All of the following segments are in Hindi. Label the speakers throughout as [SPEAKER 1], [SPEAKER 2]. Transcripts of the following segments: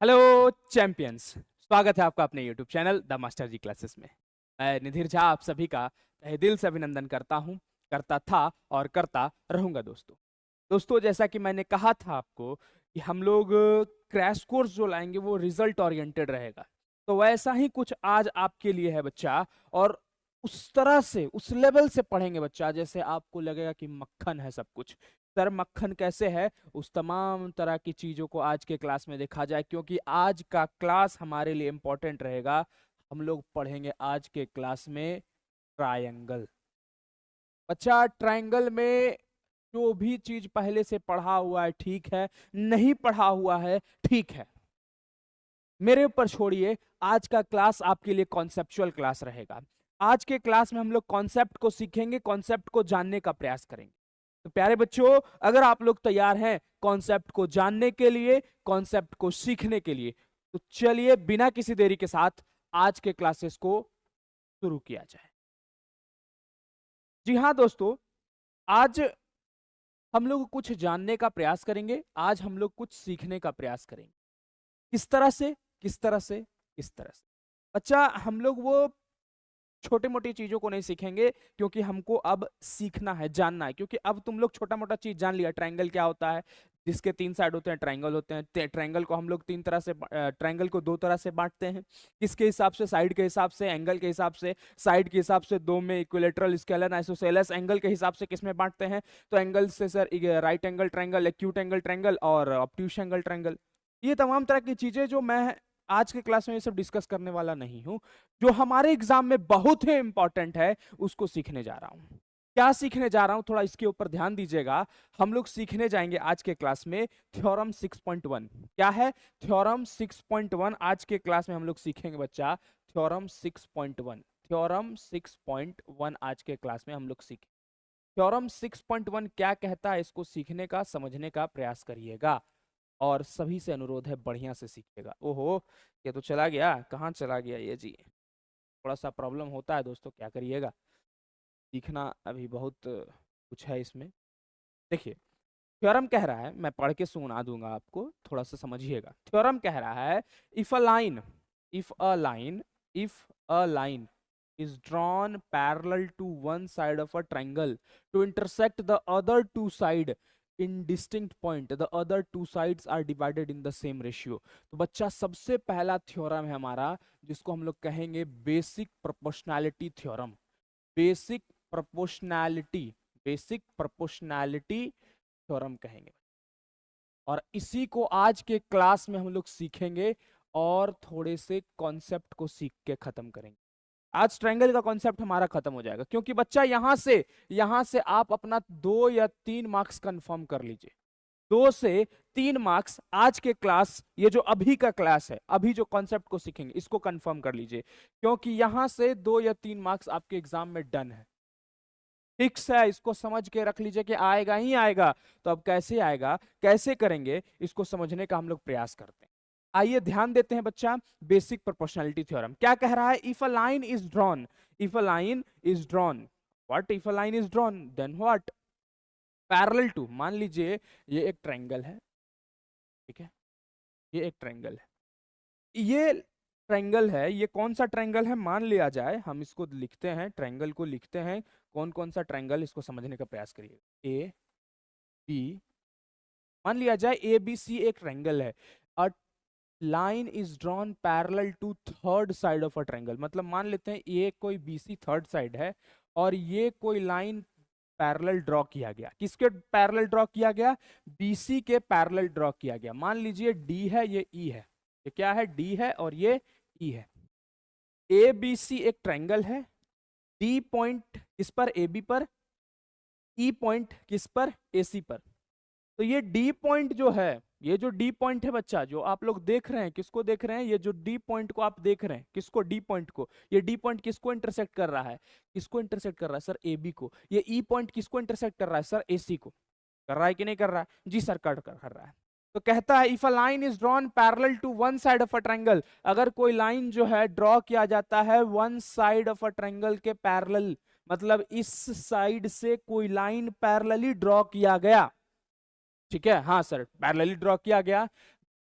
[SPEAKER 1] हेलो चैंपियंस, स्वागत है आपका अपने YouTube channel the master ji classes में। मैं निधीर झा आप सभी का तहे दिल से अभिनंदन करता हूं, करता था और करता रहूंगा। दोस्तों जैसा कि मैंने कहा था आपको कि हम लोग क्रैश कोर्स जो लाएंगे वो रिजल्ट ओरिएंटेड रहेगा। तो वैसा ही कुछ आज आपके लिए है बच्चा, और उस तरह से उस लेवल से पढ़ेंगे बच्चा जैसे आपको लगेगा कि मक्खन है सब कुछ। सर मक्खन कैसे है, उस तमाम तरह की चीजों को आज के क्लास में देखा जाए, क्योंकि आज का क्लास हमारे लिए इंपॉर्टेंट रहेगा। हम लोग पढ़ेंगे आज के क्लास में ट्रायंगल। बच्चा ट्रायंगल में जो भी चीज पहले से पढ़ा हुआ है ठीक है, नहीं पढ़ा हुआ है ठीक है, मेरे ऊपर छोड़िए। आज का क्लास आपके लिए कॉन्सेप्चुअल क्लास रहेगा। आज के क्लास में हम लोग कॉन्सेप्ट को सीखेंगे, कॉन्सेप्ट को जानने का प्रयास करेंगे। तो प्यारे बच्चों, अगर आप लोग तैयार हैं कॉन्सेप्ट को जानने के लिए, कॉन्सेप्ट को सीखने के लिए, तो चलिए बिना किसी देरी के साथ आज के क्लासेस को शुरू किया जाए। जी हाँ दोस्तों, आज हम लोग कुछ जानने का प्रयास करेंगे, आज हम लोग कुछ सीखने का प्रयास करेंगे। किस तरह से, किस तरह से, किस तरह से बच्चा, हम लोग वो छोटे मोटी चीजों को नहीं सीखेंगे, क्योंकि हमको अब सीखना है, जानना है। क्योंकि अब तुम लोग छोटा मोटा चीज जान लिया, ट्रायंगल क्या होता है, जिसके तीन साइड होते हैं ट्रायंगल होते हैं। ट्रायंगल को हम लोग तीन तरह से, ट्रायंगल को दो तरह से बांटते हैं। किसके हिसाब से? साइड के हिसाब से, एंगल के हिसाब से। साइड के हिसाब से दो में इक्विलेटरल, स्केलर, आइसोसेलेस। एंगल के हिसाब से किसमें बांटते हैं? तो एंगल से sir right angle triangle, acute angle triangle और ऑब्ट्यूस एंगल ट्रायंगल। ये तमाम तरह की चीजें जो मैं आज के क्लास में ये सब डिस्कस करने वाला नहीं हूं, जो हमारे एग्जाम में बहुत ही इंपॉर्टेंट है, उसको सीखने जा रहा हूं। क्या सीखने जा रहा हूं, थोड़ा इसके ऊपर ध्यान दीजिएगा। हम लोग सीखने जाएंगे आज के क्लास में थ्योरम 6.1। क्या है? थ्योरम 6.1 आज के क्लास में हम लोग सीखेंगे बच्चा। थ्योरम 6.1, थ्योरम 6.1 आज के क्लास में हम लोग सीखेंगे। थ्योरम 6.1 क्या कहता है, इसको सीखने का, समझने का प्रयास करिएगा। और सभी से अनुरोध है बढ़िया से सीखिएगा। ओहो, ये तो चला गया, कहाँ चला गया ये जी? थोड़ा सा प्रॉब्लम होता है दोस्तों, क्या करिएगा, सीखना अभी बहुत कुछ है इसमें। देखिए, थ्योरम कह रहा है, मैं पढ़ के सुना दूंगा आपको, थोड़ा सा समझिएगा। थ्योरम कह रहा है, if a line, if a line, if a line is drawn parallel to one side of a triangle to intersect the other two side in distinct point, the other two sides are divided in the same ratio। तो बच्चा सबसे पहला थ्योरम है हमारा, जिसको हम लोग कहेंगे basic proportionality theorem. Basic proportionality, basic proportionality theorem कहेंगे। और इसी को आज के क्लास में हम लोग सीखेंगे और थोड़े से कॉन्सेप्ट को सीख के खत्म करेंगे। आज ट्रायंगल का कॉन्सेप्ट हमारा खत्म हो जाएगा, क्योंकि बच्चा यहां से आप अपना 2 या 3 मार्क्स कंफर्म कर लीजिए। 2 से 3 मार्क्स आज के क्लास, ये जो अभी का क्लास है, अभी जो कॉन्सेप्ट को सीखेंगे, इसको कंफर्म कर लीजिए, क्योंकि यहां से 2 या 3 मार्क्स आपके एग्जाम में डन है, फिक्स है। इसको समझ के रख लीजिए कि आएगा ही आएगा। तो अब कैसे आएगा, कैसे करेंगे, इसको समझने का हम लोग प्रयास करते हैं। आइए ध्यान देते हैं बच्चा। बेसिक प्रोपोर्शनैलिटी थ्योरम क्या कह रहा है? If a line is drawn, if a line is drawn, what? If a line is drawn then what? Parallel to, मान लीजिए ये एक ट्रायंगल है, ठीक है, ये एक ट्रायंगल है, ये ट्रायंगल है, ये कौन सा ट्रायंगल है मान लिया जाए, हम इसको लिखते हैं, ट्रायंगल को लिखते हैं। कौन कौन सा ट्रायंगल, इसको समझने का प्रयास करिए। ए बी, मान लिया जाए ए बी सी एक ट्रायंगल है। A line is drawn parallel to third side of a triangle, मतलब मान लेते हैं ये कोई बी सी थर्ड साइड है, और ये कोई लाइन पैरेलल ड्रॉ किया गया। किसके पैरेलल ड्रॉ किया गया? बीसी के पैरेलल ड्रॉ किया गया। मान लीजिए डी है, ये ई है, ये क्या है? डी है और ये ई है। ए बी सी एक ट्रायंगल है। डी पॉइंट किस पर? ए बी पर। ई पॉइंट किस पर? ए सी पर। तो ये डी पॉइंट जो है, ये जो डी पॉइंट है बच्चा, जो आप लोग देख रहे हैं, किसको देख रहे हैं? ये जो डी पॉइंट को आप देख रहे हैं, किसको? डी पॉइंट को। ये डी पॉइंट किसको इंटरसेक्ट कर रहा है? किसको इंटरसेक्ट कर रहा है सर? ए बी को। ये ई पॉइंट किसको इंटरसेक्ट कर रहा है सर? ए सी को। कर रहा है कि नहीं कर रहा है? जी सर, कर रहा है। तो कहता है if a line is drawn parallel to one side of a triangle, अगर कोई लाइन जो है ड्रॉ किया जाता है one side of a triangle के पैरेलल, मतलब इस साइड से कोई लाइन पैरेलली ड्रॉ किया गया, ठीक है, हाँ सर, पैरेलली ड्रॉ किया गया,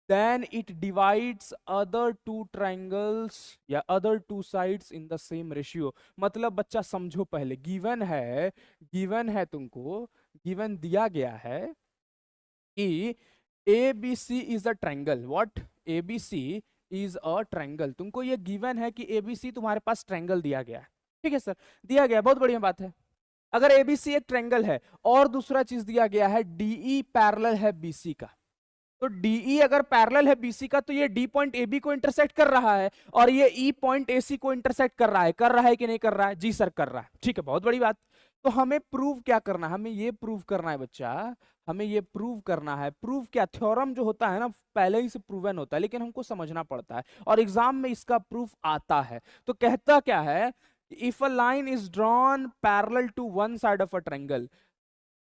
[SPEAKER 1] then it divides other two triangles या other two sides in the same ratio। मतलब बच्चा समझो, पहले गिवन है तुमको, गिवन दिया गया है कि ABC is a triangle. What? ABC is a triangle. तुमको ये गिवन है कि ABC तुम्हारे पास ट्रायंगल दिया गया है। ठीक है सर, दिया गया, बहुत बढ़िया बात है। अगर ABC एक ट्रायंगल है और दूसरा चीज दिया गया है DE पैरेलल है BC का, तो DE अगर पैरेलल है BC का तो ये D पॉइंट AB को इंटरसेक्ट कर रहा है और ये E पॉइंट AC को इंटरसेक्ट कर रहा है कि नहीं कर रहा है? जी सर कर रहा है। ठीक है, बहुत बड़ी बात। तो हमें प्रूव क्या करना है? हमें ये प्रूव करना है बच्चा, हमें ये प्रूव करना है। प्रूव क्या? थ्योरम जो होता है ना पहले ही से प्रूवन होता है, लेकिन हमको समझना पड़ता है और एग्जाम में इसका प्रूफ आता है। तो कहता क्या है? If a line is drawn parallel to one side of a triangle,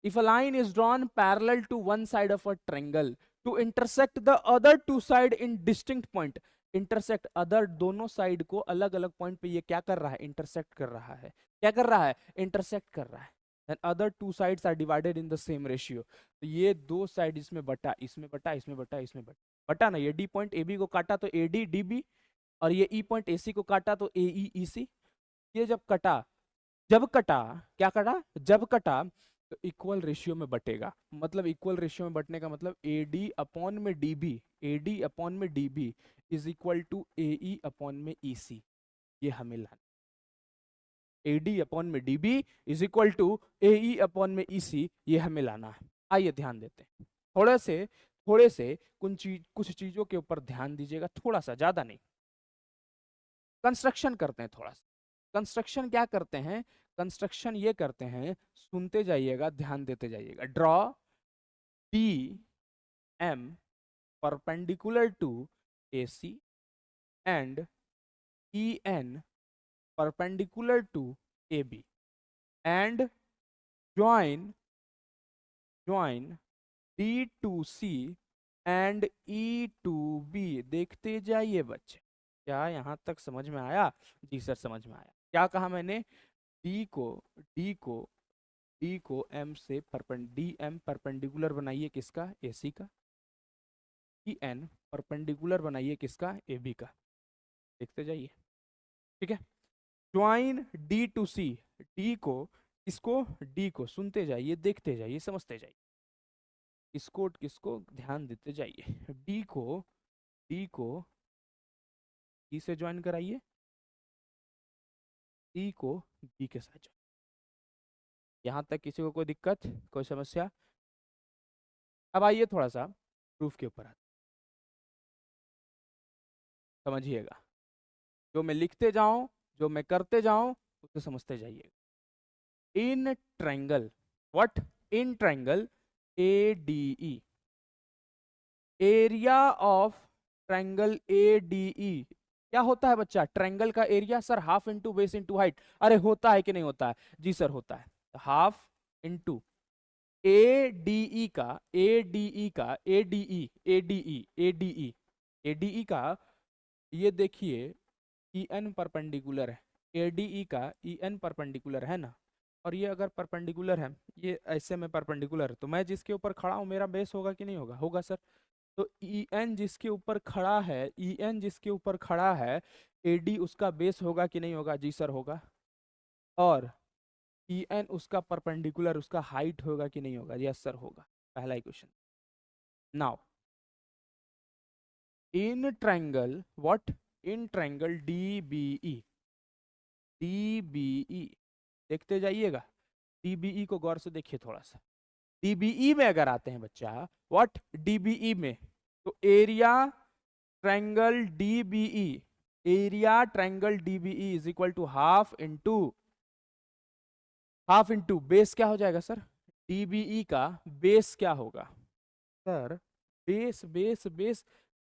[SPEAKER 1] if a line is drawn parallel to one side of a triangle to intersect the other two side in distinct point, intersect other दोनों साइड को अलग अलग पॉइंट पे ये क्या कर रहा है? इंटरसेक्ट कर रहा है। क्या कर रहा है? इंटरसेक्ट कर रहा है। and other two sides are divided in the same ratio। तो ये दो साइड इसमें बटा, इसमें बटा, इसमें बटा, इसमें बटा, बटा ना, ये डी पॉइंट ए बी को काटा तो ए डी डी बी, और ये ई पॉइंट ए सी को काटा तो ए ई ई सी। ये जब कटा, जब कटा, क्या कटा? जब कटा तो इक्वल रेशियो में बटेगा। मतलब इक्वल रेशियो में बटने का मतलब ए डी अपॉन में D B, A D upon में D B is equal to A E upon में ई सी। ये हमें लाना, ए डी अपॉन में D B is equal to A E upon में ई सी, ये हमें लाना है। आइए ध्यान देते हैं, थोड़े से कुछ चीजों के ऊपर ध्यान दीजिएगा, थोड़ा सा, ज्यादा नहीं। कंस्ट्रक्शन करते हैं थोड़ा सा। कंस्ट्रक्शन क्या करते हैं? कंस्ट्रक्शन ये करते हैं, सुनते जाइएगा, ध्यान देते जाइएगा। Draw B M perpendicular to A C and E N perpendicular to A B and join D to C and E to B. देखते जाइए बच्चे, क्या यहाँ तक समझ में आया? जी सर समझ में आया। क्या कहा मैंने? डी को एम से डी एम परपेंडिकुलर बनाइए किसका? ए सी का। ई एन परपेंडिकुलर बनाइए किसका? ए बी का। देखते जाइए, ठीक है। Join D to C, D को, इसको, डी को, सुनते जाइए, देखते जाइए, समझते जाइए, इसको किसको ध्यान देते जाइए। डी को ई से ज्वाइन कराइए, ई को बी के साथ ज्वाइन। यहां तक किसी को कोई दिक्कत, कोई समस्या? अब आइए थोड़ा सा प्रूफ के ऊपर समझिएगा। जो मैं लिखते जाऊं, जो मैं करते जाऊं, उसे समझते जाइएगा। इन triangle, what? In triangle ADE, area of triangle ADE क्या होता है बच्चा? ट्रायंगल का area. Sir half into base into height. अरे होता है कि नहीं होता है? जी सर होता है। हाफ इंटू ADE का, ADE का, ये देखिए EN परपेंडिकुलर है, ADE का EN परपेंडिकुलर है ना, और ये अगर परपेंडिकुलर है, ये ऐसे में परपेंडिकुलर है, तो मैं जिसके ऊपर खड़ा हूं मेरा बेस होगा कि नहीं होगा? होगा सर। तो EN जिसके ऊपर खड़ा है, EN जिसके ऊपर खड़ा है, AD उसका बेस होगा कि नहीं होगा? जी सर होगा। और EN उसका परपेंडिकुलर, उसका हाइट होगा कि नहीं होगा? यस सर होगा। पहला ही question. Now in triangle, what? In triangle DBE, देखते जाइएगा। DBE को गौर से देखिए थोड़ा सा। DBE में अगर आते हैं बच्चा, व्हाट? DBE में, तो area triangle DBE, area triangle DBE is equal to half into base. क्या हो जाएगा सर? DBE का बेस क्या होगा सर?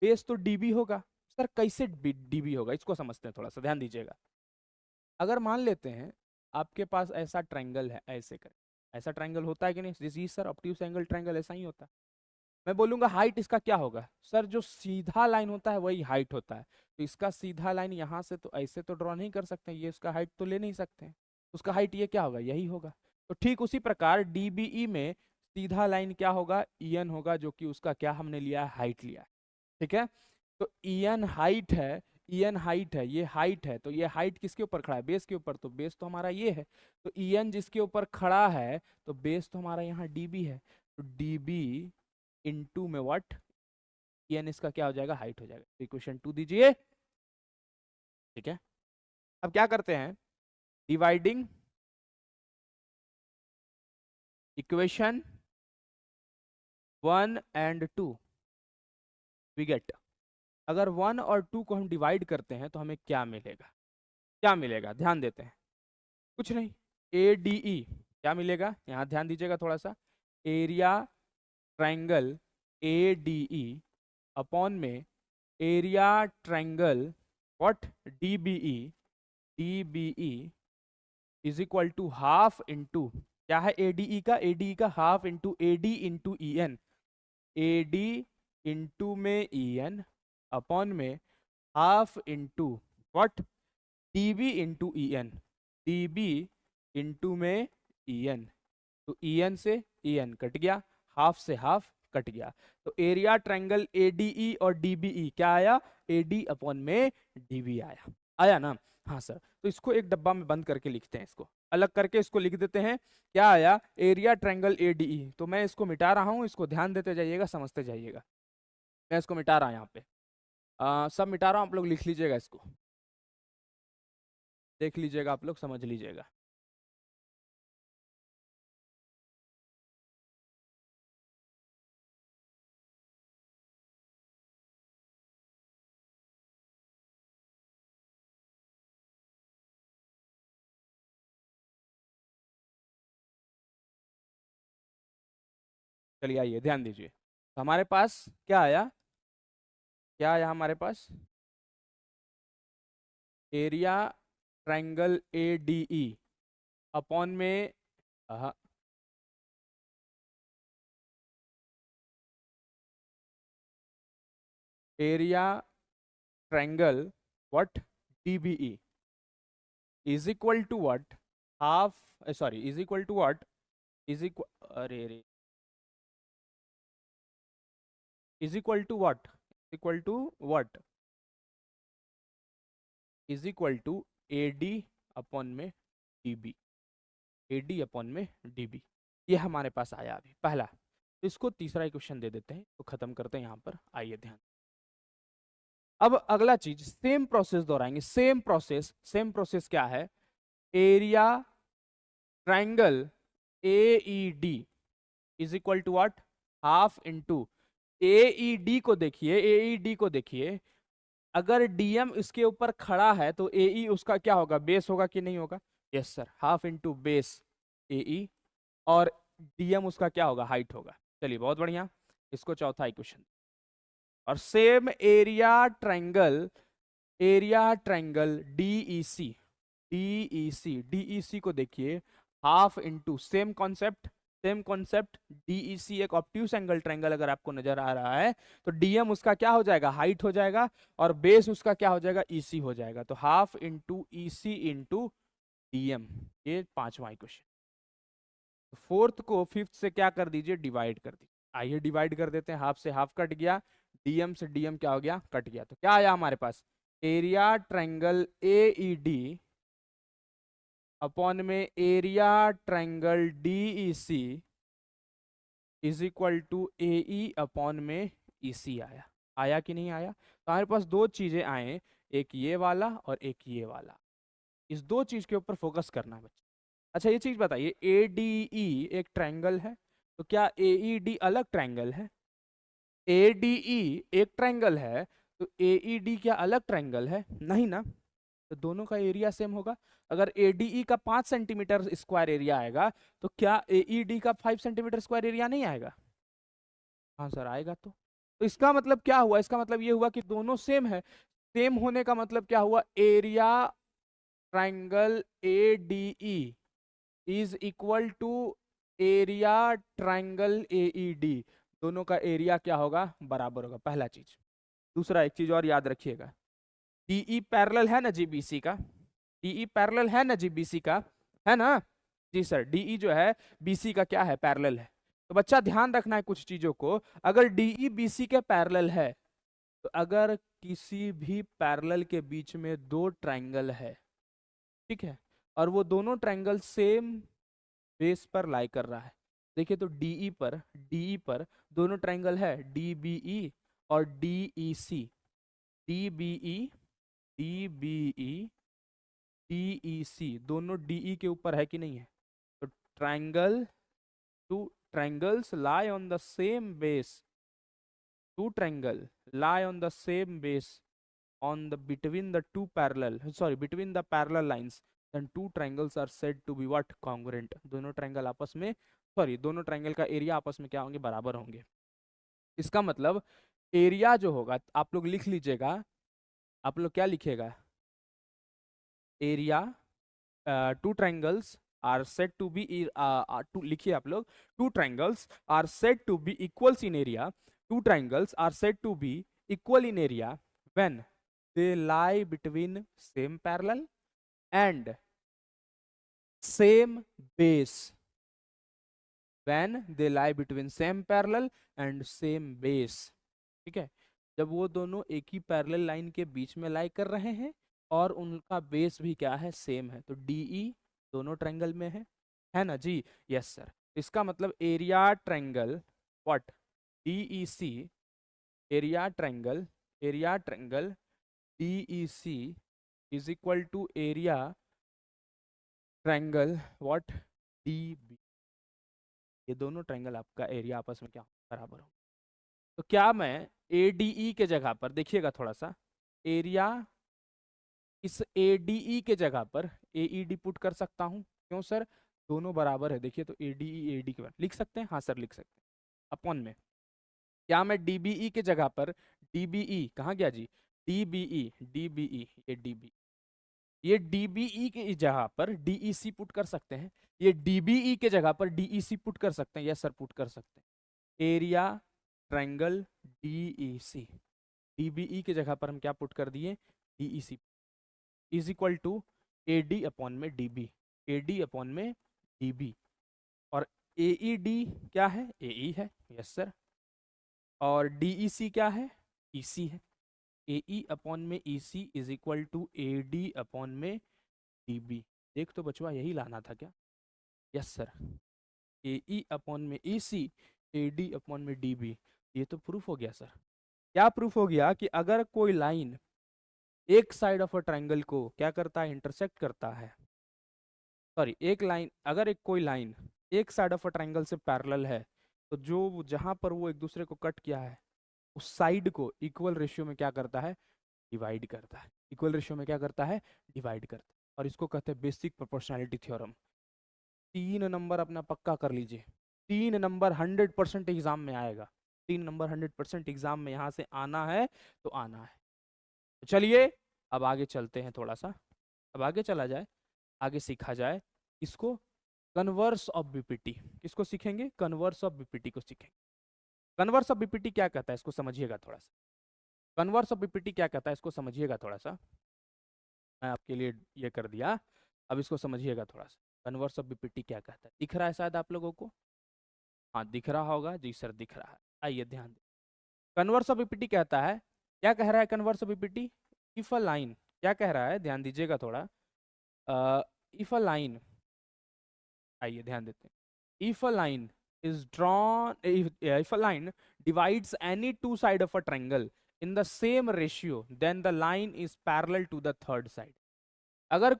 [SPEAKER 1] बेस तो DB होगा। सर कैसे DB होगा? इसको समझते हैं, थोड़ा सा ध्यान दीजिएगा। अगर मान लेते हैं आपके पास ऐसा ट्रायंगल है, ऐसे कर, ऐसा ट्रायंगल होता है कि नहीं? जी सर ऑब्ट्यूज एंगल ट्रायंगल ऐसा ही होता है। मैं बोलूंगा हाइट इसका क्या होगा? सर जो सीधा लाइन होता है वही हाइट होता है। तो इसका सीधा लाइन यहाँ से तो ऐसे तो ड्रॉ नहीं कर सकते, ये उसका हाइट तो ले नहीं सकते, उसका हाइट ये क्या होगा? यही होगा। तो ठीक उसी प्रकार DBE में सीधा लाइन क्या होगा? EN होगा, जो कि उसका क्या हमने लिया है? हाइट लिया है। ठीक है। तो ईएन हाइट है, ईएन हाइट है, ये हाइट है, तो ये हाइट किसके ऊपर खड़ा है? बेस के ऊपर। तो बेस तो हमारा ये है, तो ईएन जिसके ऊपर खड़ा है तो बेस तो हमारा यहाँ डीबी है, तो डीबी इंटू में व्हाट, ईएन इसका क्या हो जाएगा? हाइट हो जाएगा। तो इक्वेशन 2 दीजिए। ठीक है, अब क्या करते हैं? Dividing equation 1 and 2 we get, अगर 1 और 2 को हम डिवाइड करते हैं तो हमें क्या मिलेगा? क्या मिलेगा? ध्यान देते हैं। कुछ नहीं, ए डी ई क्या मिलेगा? यहाँ ध्यान दीजिएगा थोड़ा सा। Area triangle A D E upon में area triangle what, D B E, D B E is equal to half into, क्या है एडीई का? एडीई का half into AD into E N, AD into में ई एन अपॉन में half into what, DB into E N, DB into में ई एन। तो ई एन से ई एन कट गया, हाफ से हाफ कट गया, तो एरिया ट्रायंगल एडीई और डीबीई क्या आया? एडी अपॉन में डीबी आया। आया ना? हाँ सर। तो इसको एक डब्बा में बंद करके लिखते हैं, इसको अलग करके इसको लिख देते हैं। क्या आया? Area triangle ADE. तो मैं इसको मिटा रहा हूं, इसको ध्यान देते जाइएगा, समझते जाइएगा। मैं इसको मिटा रहा हूं यहाँ पे, सब मिटा रहा हूं, आप लोग लिख लीजिएगा, इसको देख लीजिएगा, आप लोग समझ लीजिएगा। चलिए आइए ध्यान दीजिए, तो हमारे पास क्या आया? क्या आया हमारे पास? Area triangle A D E upon में area triangle what, DBE is equal to what, half, sorry, is equal to what, is equal, अरे अरे, is equal to what, equal to what, is equal to A D upon में डीबी, ए डी अपॉन में डीबी। ये हमारे पास आया अभी पहला। तो इसको तीसरा इक्वेशन दे देते हैं, तो खत्म करते हैं यहाँ पर। आइए ध्यान, अब अगला चीज सेम प्रोसेस दोहराएंगे, सेम प्रोसेस। सेम प्रोसेस क्या है? Area triangle A E D is equal to what, half into A E D को देखिए, ए ई डी को देखिए, अगर डीएम इसके ऊपर खड़ा है तो एई उसका क्या होगा? बेस होगा कि नहीं होगा? Yes sir, half into base AE, और डीएम उसका क्या होगा? हाइट होगा। चलिए बहुत बढ़िया, इसको चौथा इक्वेशन। और same area triangle, area triangle DEC, DEC, DEC को देखिए, half into same concept, same concept, DEC एक ऑब्ट्यूस एंगल ट्रायंगल अगर आपको नजर आ रहा है तो डीएम उसका क्या हो जाएगा? हाइट हो जाएगा, और बेस उसका क्या हो जाएगा? ईसी हो जाएगा। तो half into EC into DM, ये पांचवा इक्वेशन। तो फोर्थ को फिफ्थ से क्या कर दीजिए? डिवाइड कर दीजिए। आइए डिवाइड कर देते हैं, हाफ से हाफ कट गया, डीएम से डीएम क्या हो गया? कट गया। तो क्या आया हमारे पास? एरिया ट्रायंगल एईडी अपॉन में area triangle DEC is equal to AE upon में ईसी आया। आया कि नहीं आया? तो हमारे पास दो चीजें आए, एक ये वाला और एक ये वाला। इस दो चीज के ऊपर फोकस करना है बच्चे। अच्छा ये चीज बताइए, एडीई एक ट्रायंगल है, तो क्या एईडी अलग ट्रायंगल है? एडीई एक ट्रायंगल है, तो एईडी क्या अलग ट्रायंगल है? नहीं ना। तो दोनों का एरिया सेम होगा। अगर एडीई का 5 सेंटीमीटर स्क्वायर एरिया आएगा तो क्या एईडी का 5 सेंटीमीटर स्क्वायर एरिया नहीं आएगा? हाँ सर आएगा। तो इसका मतलब क्या हुआ? इसका मतलब ये हुआ कि दोनों सेम है। सेम होने का मतलब क्या हुआ? Area triangle ADE is equal to area triangle AED, दोनों का एरिया क्या होगा? बराबर होगा, पहला चीज। दूसरा एक चीज और याद रखिएगा, डीई पैरेलल है ना जीबीसी का, डीई पैरेलल है ना जीबीसी का, है ना? जी सर, डीई जो है बीसी का क्या है? पैरेलल है। तो बच्चा ध्यान रखना है कुछ चीजों को, अगर डीई बीसी के पैरेलल है तो अगर किसी भी पैरेलल के बीच में दो ट्रायंगल है, ठीक है, और वो दोनों ट्रायंगल सेम बेस पर लाई कर रहा है, देखिए तो डीई पर दोनों ट्रायंगल है, डीबीई और डीईसी, डीबीई डीबीई डीईसी दोनों डीई के ऊपर है कि नहीं है? तो triangle two triangles lie on the same base, two triangle lie on the same base on the between the parallel lines, then two triangles are said to be what? Congruent. दोनों ट्रायंगल आपस में दोनों ट्रायंगल का एरिया आपस में क्या होंगे? बराबर होंगे। इसका मतलब एरिया जो होगा, आप लोग लिख लीजिएगा, आप लोग क्या लिखेगा? Area two triangles are said to be लिखिए आप लोग, two triangles are said to be equals in area, two triangles are said to be equal in area when they lie between same parallel and same base, when they lie between same parallel and same base, ठीक है, जब वो दोनों एक ही पैरेलल लाइन के बीच में लाई कर रहे हैं और उनका बेस भी क्या है? सेम है। तो डीई दोनों ट्रायंगल में है ना जी? Yes sir. इसका मतलब एरिया ट्रायंगल व्हाट? डीईसी area triangle DEC is equal to area triangle what? DB। ये दोनों ट्रायंगल आपका एरिया आपस में क्या बराबर हो? तो क्या मैं ADE के जगह पर, देखिएगा थोड़ा सा, एरिया इस ADE के जगह पर AED पुट कर सकता हूं? क्यों सर? दोनों बराबर है। देखिए तो ADE AD के बराबर लिख सकते हैं? हाँ सर लिख सकते हैं। अपॉन में क्या मैं DBE के जगह पर DBE कहाँ गया जी? DBE ये DBE के जगह पर DEC पुट कर सकते हैं, ये DBE के जगह पर DEC पुट कर सकते हैं। यस सर पुट कर सकते हैं। एरिया ट्रायंगल DEC, DBE के जगह पर हम क्या पुट कर दिए? DEC is equal to AD upon में DB, AD अपॉन में DB, और AED क्या है? AE है। Yes sir. और DEC क्या है? EC है। AE अपॉन में EC is equal to AD upon में DB। देख तो बचवा यही लाना था क्या? Yes sir. AE अपॉन में EC, AD अपॉन में DB, ये तो प्रूफ हो गया सर। क्या प्रूफ हो गया? कि अगर कोई लाइन एक साइड ऑफ अ ट्रायंगल को क्या करता है? इंटरसेक्ट करता है। सॉरी, एक लाइन, अगर कोई लाइन एक साइड ऑफ अ ट्रायंगल से पैरेलल है, तो जो जहां पर वो एक दूसरे को कट किया है उस साइड को इक्वल रेशियो में क्या करता है? डिवाइड करता है। इक्वल रेशियो में क्या करता है? डिवाइड करता है। और इसको कहते हैं बेसिक प्रोपोर्शनैलिटी थ्योरम। 3 नंबर अपना पक्का कर लीजिए। 3 नंबर 100% एग्जाम में आएगा। 3 नंबर 100% एग्जाम में यहां से आना है तो आना है। तो चलिए अब आगे चलते हैं थोड़ा सा, अब आगे चला जाए, आगे सीखा जाए इसको, कन्वर्स ऑफ बीपीटी। किसको सीखेंगे? कन्वर्स ऑफ बीपीटी को सीखेंगे। कन्वर्स ऑफ बीपीटी क्या कहता है इसको समझिएगा थोड़ा सा। कन्वर्स ऑफ बीपीटी क्या कहता है इसको समझिएगा थोड़ा सा। मैं आपके लिए ये कर दिया, अब इसको समझिएगा थोड़ा सा। कन्वर्स ऑफ बीपीटी क्या कहता है? दिख रहा है शायद आप लोगों को? हाँ दिख रहा होगा जी सर, दिख रहा है। आइए ध्यान दें। कन्वर्स ऑफ बीपीटी कहता है, क्या कह रहा है converse of BPT? If a line, क्या कह रहा है? ध्यान दीजिएगा थोड़ा। इफ अ लाइन, आइए ध्यान देते हैं। If a line is drawn, if a line divides any two side of a triangle in the same ratio, then the line is parallel to the third side। अगर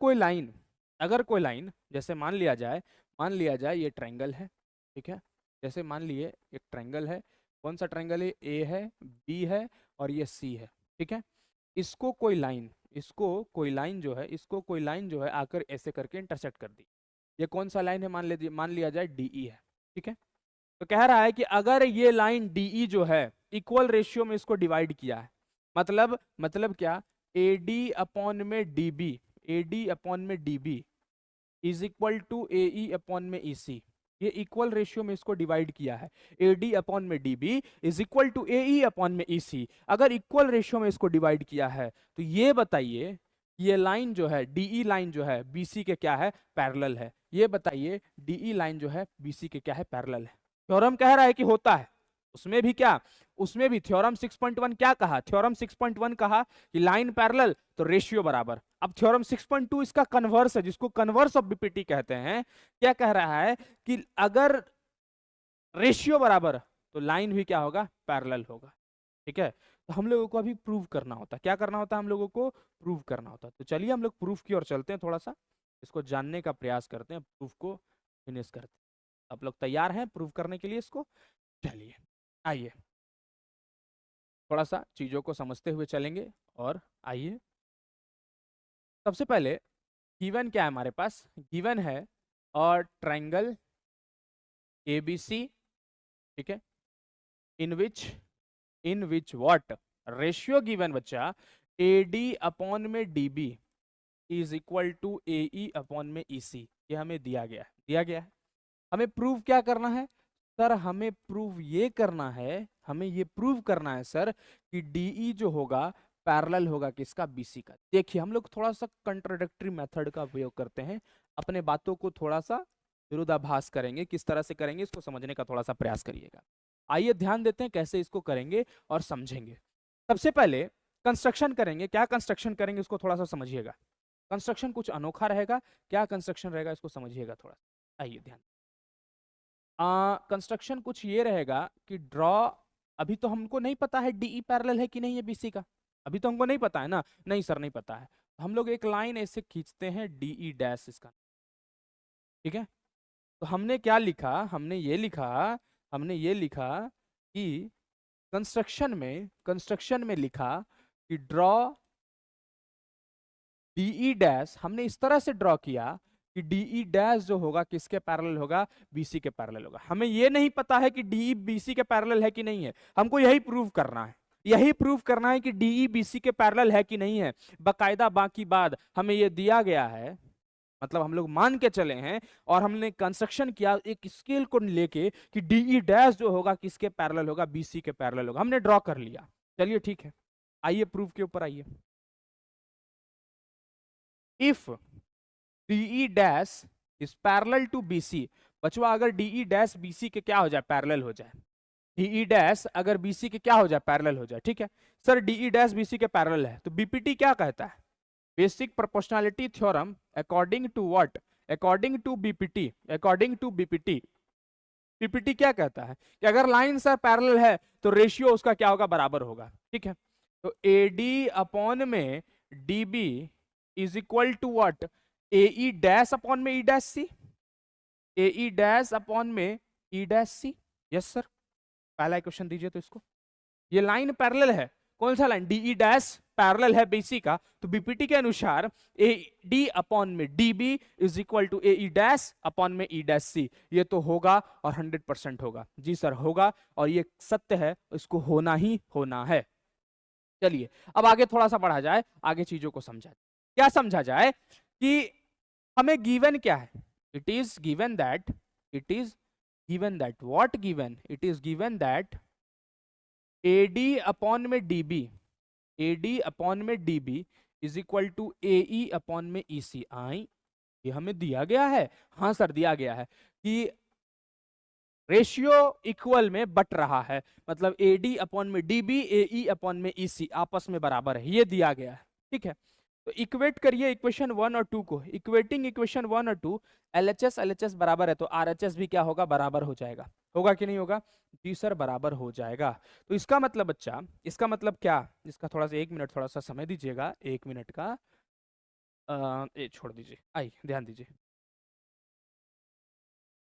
[SPEAKER 1] कोई लाइन जैसे मान लिया जाए ये ट्रायंगल है, ठीक है, जैसे मान लिए एक ट्रायंगल है। कौन सा ट्रायंगल है? A है, B है और ये C है, ठीक है। इसको कोई लाइन जो है आकर ऐसे करके इंटरसेक्ट कर दी। ये कौन सा लाइन है? मान लिया जाए DE है, ठीक है। तो कह रहा है कि अगर ये लाइन DE जो है इक्वल रेशियो में इसको डिवाइड किया है, मतलब क्या? AD अपॉन में DB is equal to AE upon में EC, ये इक्वल रेशियो में इसको डिवाइड किया है। AD अपॉन में DB is equal to AE upon में EC। अगर इक्वल रेशियो में इसको डिवाइड किया है तो ये बताइए ये लाइन जो है DE लाइन जो है BC के क्या है? पैरेलल है। ये बताइए DE लाइन जो है BC के क्या है? पैरेलल है। थ्योरम कह रहा है कि होता है, उसमें भी क्या उसमें भी थ्योरम 6.1 क्या कहा, थ्योरम 6.1 कहा कि लाइन पैरेलल तो रेशियो बराबर। अब थ्योरम 6.2 इसका कन्वर्स है, जिसको कन्वर्स ऑफ बीपीटी कहते हैं। क्या कह रहा है कि अगर रेशियो बराबर तो लाइन भी क्या होगा, पैरेलल होगा। ठीक है, तो हम लोगों को अभी प्रूव करना होता है। क्या करना होता है, हम लोगों को प्रूव करना होता है। तो चलिए हम लोग प्रूफ की ओर चलते हैं, थोड़ा सा इसको जानने का प्रयास करते हैं, प्रूफ को फिनिश करते हैं। आप लोग तैयार हैं प्रूव करने के लिए इसको? चलिए आइए थोड़ा सा चीजों को समझते हुए चलेंगे। और आइए सबसे पहले गिवन क्या है हमारे पास, गिवन है और ट्रायंगल एबीसी, ठीक है, in which what ratio given बच्चा एडी अपॉन में DB is equal to AE upon में ईसी। ये हमें दिया गया है, दिया गया है। हमें प्रूव क्या करना है सर, हमें प्रूव ये करना है, हमें ये प्रूव करना है सर कि डीई जो होगा पैरेलल होगा किसका, बीसी का। देखिए हम लोग थोड़ा सा कंट्रोडक्टरी मेथड का उपयोग करते हैं, अपने बातों को थोड़ा सा विरोधाभास करेंगे। किस तरह से करेंगे इसको समझने का थोड़ा सा प्रयास करिएगा। आइए ध्यान देते हैं कैसे इसको करेंगे और समझेंगे। सबसे पहले कंस्ट्रक्शन करेंगे। क्या कंस्ट्रक्शन करेंगे उसको थोड़ा सा समझिएगा। कंस्ट्रक्शन कुछ अनोखा रहेगा। क्या कंस्ट्रक्शन रहेगा इसको समझिएगा थोड़ा। आइए ध्यान। कंस्ट्रक्शन कुछ ये रहेगा कि ड्रॉ, अभी तो हमको नहीं पता है डीई पैरेलल है कि नहीं है बीसी का, अभी तो हमको नहीं पता है ना। नहीं सर नहीं पता है। हम लोग एक लाइन ऐसे खींचते हैं डीई डैश इसका, ठीक है। तो हमने क्या लिखा, हमने ये लिखा कि कंस्ट्रक्शन में लिखा कि ड्रॉ डीई डैश, हमने इस तरह से ड्रॉ किया कि डीई डैश जो होगा किसके पैरेलल होगा, बीसी के पैरेलल होगा। हमें ये नहीं पता है कि डीई बीसी के पैरेलल है कि नहीं है, हमको यही प्रूव करना है, यही प्रूव करना है कि डीई बीसी के पैरेलल है कि नहीं है। बकायदा बाकी बात हमें ये दिया गया है, मतलब हम लोग मान के चले हैं और हमने कंस्ट्रक्शन किया एक स्केल को लेके कि डीई डैश जो होगा किसके पैरेलल होगा, बीसी के पैरेलल होगा। हमने ड्रॉ कर लिया। चलिए ठीक है, आइए प्रूफ के ऊपर आइए। If DE dash is parallel to BC, बचवा अगर डीई डैश बीसी के क्या हो जाए, पैरेलल हो जाए। डीई डैश अगर बीसी के क्या हो जाए, पैरेलल हो जाए। ठीक है सर, डीई डैश बीसी के पैरेलल है तो बीपीटी क्या कहता है, basic proportionality theorem according to what, according to BPT, according to BPT. BPT क्या कहता है कि अगर लाइन सर पैरेलल है तो रेशियो उसका क्या होगा, बराबर होगा। ठीक है, तो एडी अपॉन में DB is equal to what, AE dash upon में E dash C, AE dash upon में E dash C. Yes sir, पहला इक्वेशन दीजिए तो इसको। ये लाइन पैरेलल है, कौन सा लाइन, डीई डैश पैरेलल है बीसी का, तो बीपीटी के अनुसार ए डी अपॉन में DB is equal to A E dash upon में ई डैश सी। ये तो होगा और 100% होगा। जी सर होगा और ये सत्य है, इसको होना ही होना है। चलिए अब आगे थोड़ा सा बढ़ा जाए, आगे चीजों को समझा, क्या समझा जाए कि हमें गिवन क्या है, it is given that, it is given that what given, it is given that AD upon में डीबी, एडी अपॉन में DB is equal to AE upon में ईसी। आई ये हमें दिया गया है, हाँ सर दिया गया है कि रेशियो इक्वल में बट रहा है, मतलब एडी अपॉन में डीबी एई अपॉन में ईसी आपस में बराबर है, ये दिया गया है। ठीक है, तो इक्वेट करिए इक्वेशन 1 और 2 को, इक्वेटिंग इक्वेशन 1 और 2, एलएचएस एलएचएस बराबर है तो आरएचएस भी क्या होगा, बराबर हो जाएगा। होगा कि नहीं होगा, जी सर बराबर हो जाएगा। तो इसका मतलब बच्चा, इसका मतलब क्या, इसका थोड़ा सा 1 मिनट थोड़ा सा समय दीजिएगा, 1 मिनट का छोड़ दीजिए, आई ध्यान दीजिए।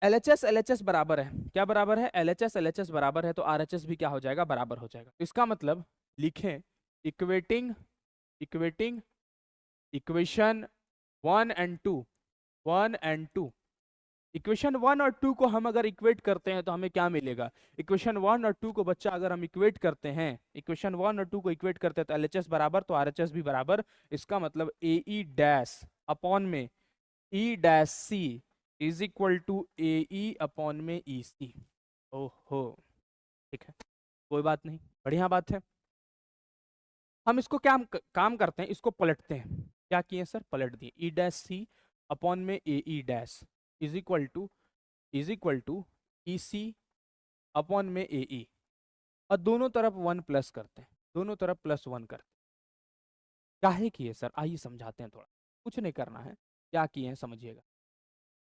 [SPEAKER 1] एलएचएस एलएचएस बराबर है, क्या बराबर है, एलएचएस एलएचएस बराबर है तो आरएचएस भी क्या हो जाएगा, बराबर हो जाएगा। तो इसका मतलब लिखें equating, equating equation 1 and 2, 1 and 2, equation 1 और 2 को हम अगर इक्वेट करते हैं तो हमें क्या मिलेगा, इक्वेशन 1 और 2 को बच्चा अगर हम इक्वेट करते हैं, इक्वेशन 1 और 2 को इक्वेट करते हैं तो एलएचएस बराबर तो आरएचएस भी बराबर। इसका मतलब एई डैश अपॉन में E dash C is equal to AE upon में ई सी। ओहो ठीक है, कोई बात नहीं, बढ़िया बात है। हम इसको क्या काम करते हैं, इसको पलटते हैं। क्या किए सर, पलट दिए, ई डैश सी अपॉन में A E dash is equal to E C upon में ए ई। और दोनों तरफ 1 प्लस करते हैं, दोनों तरफ +1 करते हैं। काहे किए सर, आइए समझाते हैं थोड़ा। कुछ नहीं करना है, क्या किए हैं समझिएगा।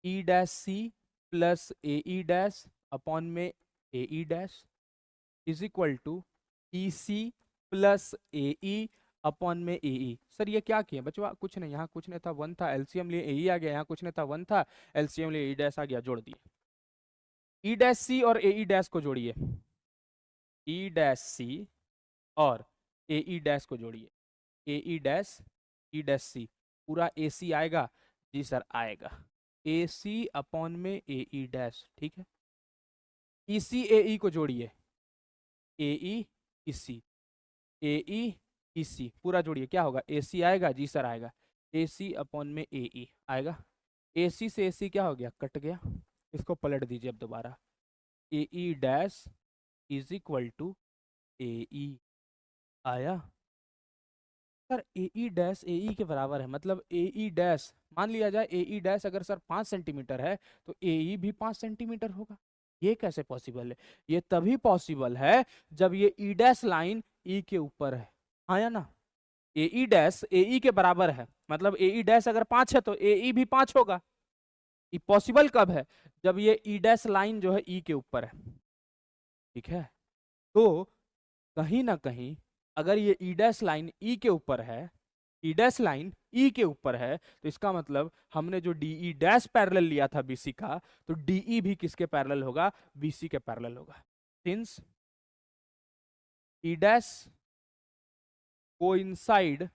[SPEAKER 1] E dash C plus A E dash upon में A E dash is equal to E C plus A E upon में ए ई। सर ये क्या किए बचवा, कुछ नहीं, यहाँ कुछ नहीं था 1 था, एलसीएम लिए ए ई आ गया, यहाँ कुछ नहीं था 1 था, एलसीएम लिए ए डैश आ गया, जोड़ दिए। ई डैश सी और ए ई डैश को जोड़िए, ई डैश सी और ए ई डैश को जोड़िए, ए ई डैश ई डैश सी, पूरा ए सी आएगा, जी सर आएगा, ए सी अपॉन में ए ई डैश, ठीक है। ई सी ए ई को जोड़िए, ए ई ई सी, ए ई ई सी पूरा जोड़िए, क्या होगा, ए सी आएगा, जी सर आएगा, ए सी अपॉन में ए ई आएगा, ए सी से ए सी क्या हो गया, कट गया, इसको पलट दीजिए अब दोबारा, A E dash is equal to A E आया। सर ए ई डैश ए ई के बराबर है, मतलब ए ई डैश, मान लिया जाए ए ई डैश अगर सर 5 सेंटीमीटर है तो ए ई भी 5 सेंटीमीटर होगा। ये कैसे पॉसिबल है, ये तभी पॉसिबल है जब ये ई डैश लाइन ई के ऊपर है, हाँ या ना। ए ई डैश ए ई के बराबर है, मतलब ए ई डैश अगर 5 है तो ए ई भी 5 होगा। ये पॉसिबल कब है, जब ये ई डैश लाइन जो है ई के ऊपर है, ठीक है। तो कहीं ना कहीं अगर ये ई डैश लाइन ई के ऊपर है, ई डैश लाइन ई के ऊपर है, तो इसका मतलब हमने जो डी ई डैश पैरेलल लिया था बीसी का, तो डी ई भी किसके पैरेलल होगा, बीसी के पैरेलल होगा। Since E dash coincide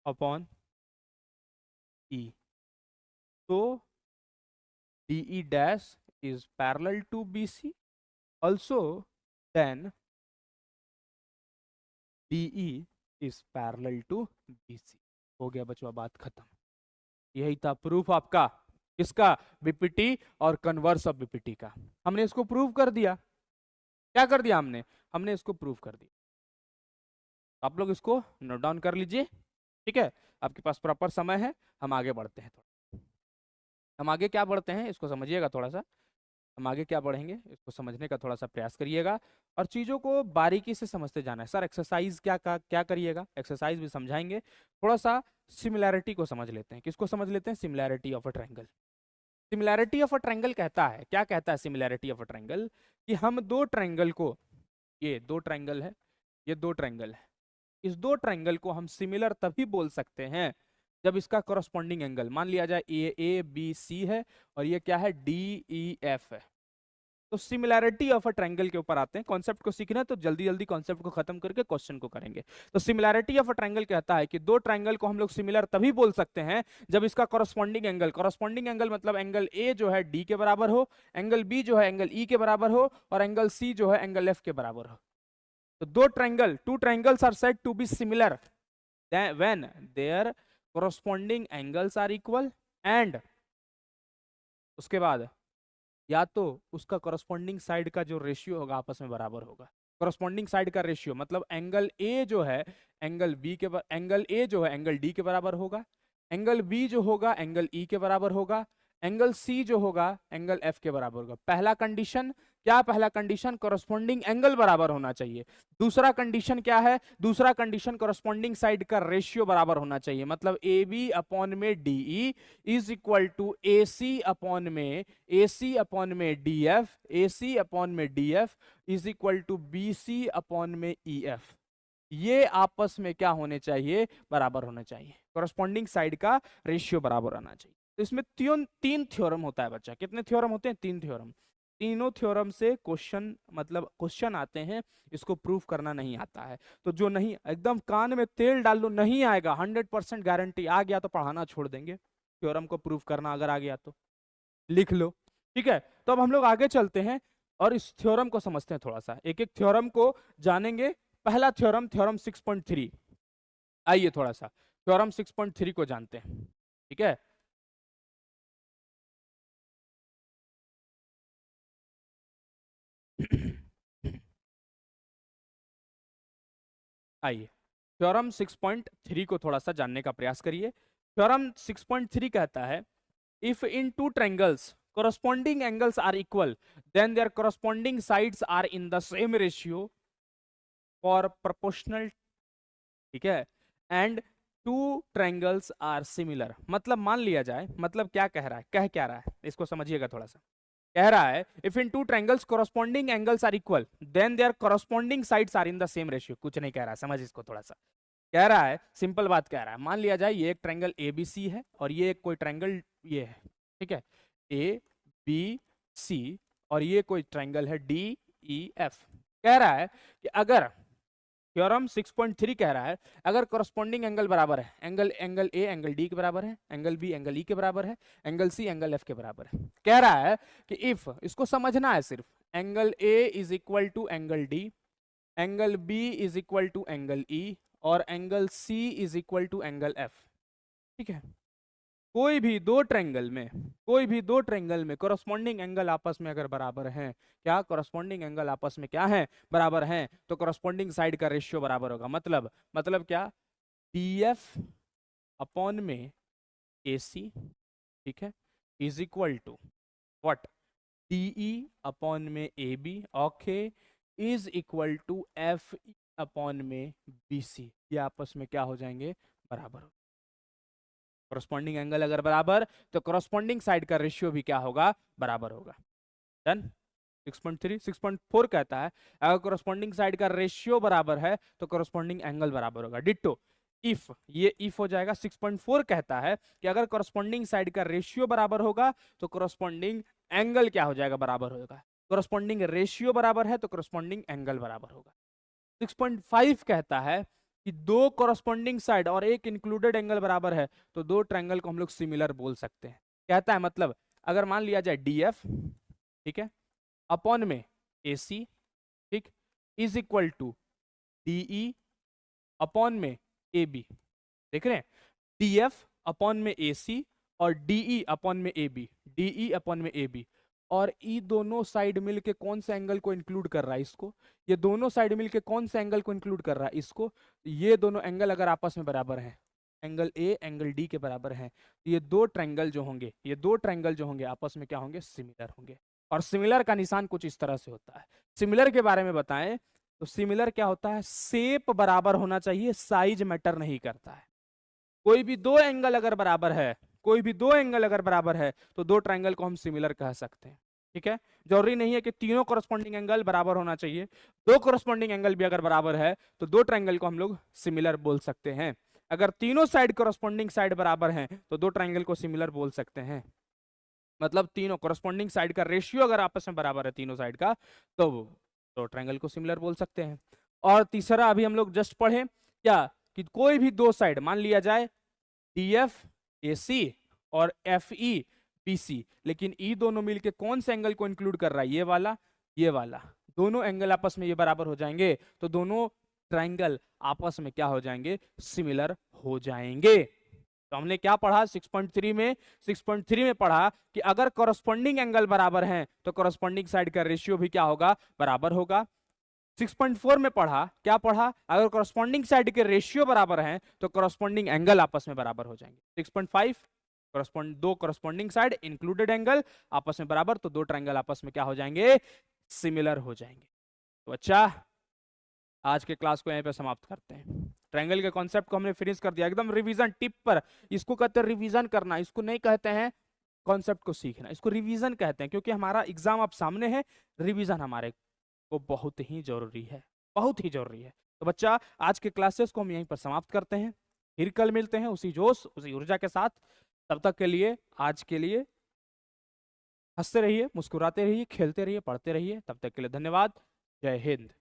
[SPEAKER 1] upon E, तो D E dash is parallel to BC, also then DE is parallel to BC। हो गया बचवा, बात खत्म। यही था प्रूफ आपका, किसका, बीपीटी और कन्वर्स ऑफ बीपीटी का। हमने इसको प्रूव कर दिया, क्या कर दिया हमने, हमने इसको प्रूव कर दिया। आप लोग इसको नोट डाउन कर लीजिए, ठीक है। आपके पास प्रॉपर समय है, हम आगे बढ़ते हैं थोड़ा। हम आगे क्या बढ़ते हैं इसको समझिएगा थोड़ा सा, हम आगे क्या बढ़ेंगे इसको समझने का थोड़ा सा प्रयास करिएगा और चीज़ों को बारीकी से समझते जाना है। सर एक्सरसाइज क्या करिएगा, एक्सरसाइज भी समझाएंगे, थोड़ा सा सिमिलैरिटी को समझ लेते हैं। किसको समझ लेते हैं, similarity of a triangle. Similarity of a triangle कहता है, क्या कहता है सिमिलैरिटी ऑफ अ ट्रायंगल, कि हम दो ट्रायंगल को, ये दो ट्रायंगल है, ये दो ट्रायंगल है, इस दो ट्रायंगल को हम सिमिलर तभी बोल सकते हैं जब इसका करस्पॉन्डिंग एंगल, मान लिया जाए ए बी सी है और ये क्या है, डी ई एफ है। तो सिमिलैरिटी ऑफ अ ट्रायंगल के ऊपर आते हैं। कॉन्सेप्ट को सीखना है तो जल्दी जल्दी कॉन्सेप्ट को खत्म करके क्वेश्चन को करेंगे। तो सिमिलैरिटी ऑफ अ ट्रायंगल कहता है कि दो ट्रायंगल को हम लोग सिमिलर तभी बोल सकते हैं जब इसका करस्पॉन्डिंग एंगल मतलब एंगल ए जो है डी के बराबर हो, एंगल बी जो है एंगल ई के बराबर हो, और एंगल सी जो है एंगल एफ के बराबर हो। तो two triangles are said to be similar when there corresponding angles are equal and उसके बाद या तो उसका corresponding साइड का जो रेशियो होगा आपस में बराबर होगा। corresponding साइड का रेशियो मतलब एंगल ए जो है एंगल बी के एंगल ए जो है एंगल डी के बराबर होगा, एंगल बी जो होगा एंगल ई के बराबर होगा, एंगल सी जो होगा एंगल एफ के बराबर होगा। पहला कंडीशन क्या, पहला कंडीशन करस्पॉन्डिंग एंगल बराबर होना चाहिए। दूसरा कंडीशन क्या है, दूसरा कंडीशन करस्पॉन्डिंग साइड का रेशियो बराबर होना चाहिए, मतलब ए बी अपॉन में D E is equal to A C upon में D F, A C upon में D F is equal to B C upon में ई एफ। ये आपस में क्या होने चाहिए, बराबर होना चाहिए, करस्पॉन्डिंग साइड का रेशियो बराबर होना चाहिए। तो इसमें तीन थ्योरम होता है बच्चा, कितने थ्योरम होते हैं, तीन थ्योरम। तीनों थ्योरम से क्वेश्चन आते हैं, इसको प्रूफ करना नहीं आता है तो जो नहीं, एकदम कान में तेल डाल लो, नहीं आएगा 100% गारंटी, आ गया तो पढ़ाना छोड़ देंगे, थ्योरम को प्रूफ करना अगर आ गया तो लिख लो, ठीक है। तो अब हम लोग आगे चलते हैं और इस थ्योरम को समझते हैं, थोड़ा सा एक एक थ्योरम को जानेंगे। पहला थ्योरम, थ्योरम 6.3, आइए थोड़ा सा थ्योरम 6.3 को जानते हैं, ठीक है। आइए थ्योरम 6.3 को थोड़ा सा जानने का प्रयास करिए। थ्योरम 6.3 कहता है if in two triangles corresponding angles are equal, then their corresponding sides are in the same ratio for proportional, ठीक है, and two triangles are similar. मतलब मान लिया जाए, मतलब क्या कह रहा है, कह क्या रहा है, इसको समझिएगा थोड़ा सा। कह रहा है if in two triangles corresponding angles are equal, then their corresponding sides are in the same ratio. कुछ नहीं कह रहा है, समझ इसको थोड़ा सा। कह रहा है, सिंपल बात कह रहा है, मान लिया जाए ये एक ट्रायंगल ए बी सी है और ये एक कोई ट्रायंगल ये है, ठीक है, ए बी सी, और ये कोई ट्रायंगल है डी ई एफ। कह रहा है कि अगर थ्योरम 6.3 कह रहा है अगर करस्पॉन्डिंग एंगल बराबर है, एंगल ए एंगल डी के बराबर है, एंगल बी एंगल ई के बराबर है, एंगल सी एंगल एफ के बराबर है। कह रहा है कि इफ, इसको समझना है सिर्फ, angle A is equal to angle D, angle B is equal to angle E, और angle C is equal to angle F, ठीक है। कोई भी दो ट्रायंगल में कोरस्पॉन्डिंग एंगल आपस में अगर बराबर हैं, क्या कोरस्पॉन्डिंग एंगल आपस में क्या है, बराबर हैं, तो कोरस्पॉन्डिंग साइड का रेशियो बराबर होगा। मतलब क्या, DF अपॉन में AC, ठीक है, is equal to what, DE upon में AB, okay, is equal to FE upon में BC। ये आपस में क्या हो जाएंगे, बराबर। कोरस्पॉन्डिंग एंगल अगर बराबर तो कोरस्पॉन्डिंग साइड का रेशियो भी क्या होगा, बराबर होगा। डन। 6.3 6.4 कहता है अगर कोरस्पॉन्डिंग साइड का रेशियो बराबर है तो कोरस्पॉन्डिंग एंगल बराबर होगा। डिट्टो इफ, ये इफ हो जाएगा। 6.4 कहता है कि अगर कोरस्पॉन्डिंग साइड का रेशियो बराबर होगा तो कोरस्पॉन्डिंग एंगल क्या हो जाएगा, बराबर होगा। कोरस्पॉन्डिंग रेशियो बराबर है तो कोरस्पॉन्डिंग एंगल बराबर होगा। 6.5 कहता है कि दो कोरस्पॉन्डिंग साइड और एक इंक्लूडेड एंगल बराबर है तो दो ट्रायंगल को हम लोग सिमिलर बोल सकते हैं। कहता है मतलब अगर मान लिया जाए DF, ठीक है, अपॉन में AC, ठीक, is equal to DE upon में AB। देख रहे हैं, DF अपॉन में AC और DE अपॉन में AB, DE अपॉन में AB, और ये दोनों साइड मिलके कौन से एंगल को इंक्लूड कर रहा है, इसको। ये दोनों साइड मिलके कौन से एंगल को इंक्लूड कर रहा है, इसको। ये दोनों एंगल अगर आपस में बराबर हैं, एंगल A एंगल D के बराबर हैं, तो ये दो ट्रायंगल जो होंगे आपस में क्या होंगे, सिमिलर होंगे। और सिमिलर का निशान कुछ इस तरह से होता है। सिमिलर के बारे में बताएं तो सिमिलर क्या होता है, शेप बराबर होना चाहिए, साइज मैटर नहीं करता है। कोई भी दो एंगल अगर बराबर है तो दो ट्रायंगल को हम सिमिलर कह सकते हैं, ठीक है। जरूरी नहीं है कि तीनों कोरस्पॉन्डिंग एंगल बराबर होना चाहिए, दो कोरस्पॉन्डिंग एंगल भी अगर बराबर है तो दो ट्रायंगल को हम लोग सिमिलर बोल सकते हैं। अगर तीनों साइड कोरस्पॉन्डिंग साइड बराबर हैं तो दो ट्रायंगल को सिमिलर बोल सकते हैं। मतलब तीनों कोरस्पॉन्डिंग साइड का रेशियो अगर आपस में बराबर है तीनों साइड का तो ट्रायंगल को सिमिलर बोल सकते हैं। और तीसरा अभी हम लोग जस्ट पढ़े क्या, कि कोई भी दो साइड मान लिया जाए DF AC और FE BC, लेकिन ये दोनों मिलके कौन से एंगल को इंक्लूड कर रहा है, ये वाला, दोनों एंगल आपस में ये बराबर हो जाएंगे तो दोनों ट्रायंगल आपस में क्या हो जाएंगे, सिमिलर हो जाएंगे। तो हमने क्या पढ़ा 6.3 में पढ़ा कि अगर कोरस्पॉन्डिंग एंगल बराबर हैं तो कोरस्पॉन्डिंग साइड का रेशियो भी क्या होगा, बराबर होगा। 6.4 में क्या पढ़ा, अगर कोरस्पॉन्डिंग साइड के रेशियो बराबर हैं तो कोरस्पॉन्डिंग एंगल आपस में बराबर हो जाएंगे। 6.5 दो कोरस्पॉन्डिंग साइड इंक्लूडेड एंगल आपस में बराबर तो दो ट्रायंगल आपस में क्या हो जाएंगे, सिमिलर हो जाएंगे। तो अच्छा, आज के क्लास को यहीं पे समाप्त करते हैं। ट्रायंगल के कॉन्सेप्ट को हमने फिनिश कर दिया, एकदम रिवीजन टिप पर। इसको कहते हैं रिवीजन करना, इसको नहीं कहते हैं कॉन्सेप्ट को सीखना, इसको रिवीजन कहते हैं, क्योंकि हमारा एग्जाम अब सामने है, रिवीजन हमारे को बहुत ही जरूरी है, बहुत ही जरूरी है। तो बच्चा, आज के क्लासेस को हम यहीं पर समाप्त करते हैं, फिर कल मिलते हैं उसी जोश उसी ऊर्जा के साथ। तब तक के लिए, आज के लिए हंसते रहिए, मुस्कुराते रहिए, खेलते रहिए, पढ़ते रहिए। तब तक के लिए धन्यवाद। जय हिंद।